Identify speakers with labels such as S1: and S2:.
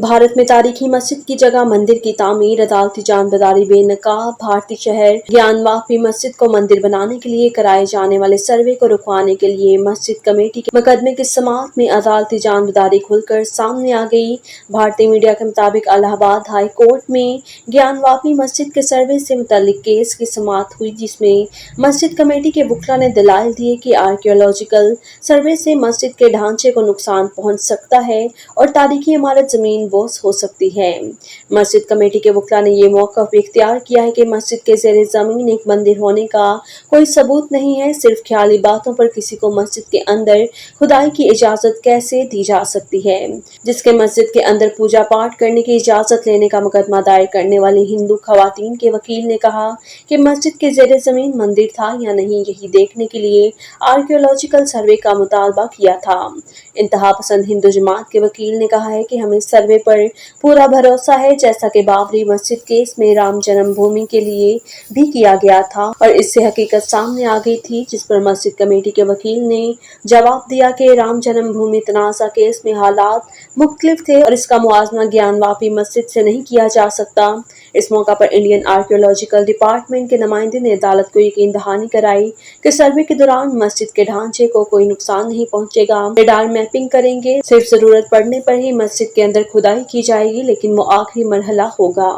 S1: भारत में तारीखी मस्जिद की जगह मंदिर की तामीर, अदालती जानबदारी बेनकाब। भारतीय शहर ज्ञानवापी मस्जिद को मंदिर बनाने के लिए कराए जाने वाले सर्वे को रुकवाने के लिए मस्जिद कमेटी के मुकदमे की समाअत में अदालती जानबदारी खुलकर सामने आ गई। भारतीय मीडिया के मुताबिक इलाहाबाद हाई कोर्ट में ज्ञानवापी मस्जिद के सर्वे से मुतल्लिक केस की समाअत हुई, जिसमें मस्जिद कमेटी के वकील ने दलाइल दिए कि आर्कियोलॉजिकल सर्वे से मस्जिद के ढांचे को नुकसान पहुंच सकता है और तारीखी इमारत जमीन बोस हो सकती है। मस्जिद कमेटी के वकील ने यह मौका भी इख्तियार किया है कि मस्जिद के ज़ेरे जमीन एक मंदिर होने का कोई सबूत नहीं है, सिर्फ ख्याली बातों पर किसी को मस्जिद के अंदर खुदाई की इजाजत कैसे दी जा सकती है, जिसके मस्जिद के अंदर पूजा पाठ करने की इजाजत लेने का मुकदमा दायर करने वाली हिंदू खवातीन के वकील ने कहा कि मस्जिद के ज़ेरे जमीन मंदिर था या नहीं, यही देखने के लिए आर्कियोलॉजिकल सर्वे का मुतालबा किया था। इंतहा पसंद हिंदू जमात के वकील ने कहा है कि हमें सर्वे पर पूरा भरोसा है, जैसा कि बाबरी मस्जिद केस में राम जन्मभूमि के लिए भी किया गया था और इससे हकीकत सामने आ गई थी, जिस पर मस्जिद कमेटी के वकील ने जवाब दिया कि राम जन्मभूमि तनाज़ा केस में हालात मुख्तलिफ थे और इसका मुआवजा ज्ञानवापी मस्जिद से नहीं किया जा सकता। इस मौका पर इंडियन आर्कियोलॉजिकल डिपार्टमेंट के नुमाइंदे ने अदालत को यकीन दहानी कराई कि सर्वे के दौरान मस्जिद के ढांचे को कोई नुकसान नहीं पहुंचेगा। रेडार मैपिंग करेंगे, सिर्फ जरूरत पड़ने पर ही मस्जिद के अंदर खुदाई की जाएगी, लेकिन वो आखिरी मरहला होगा।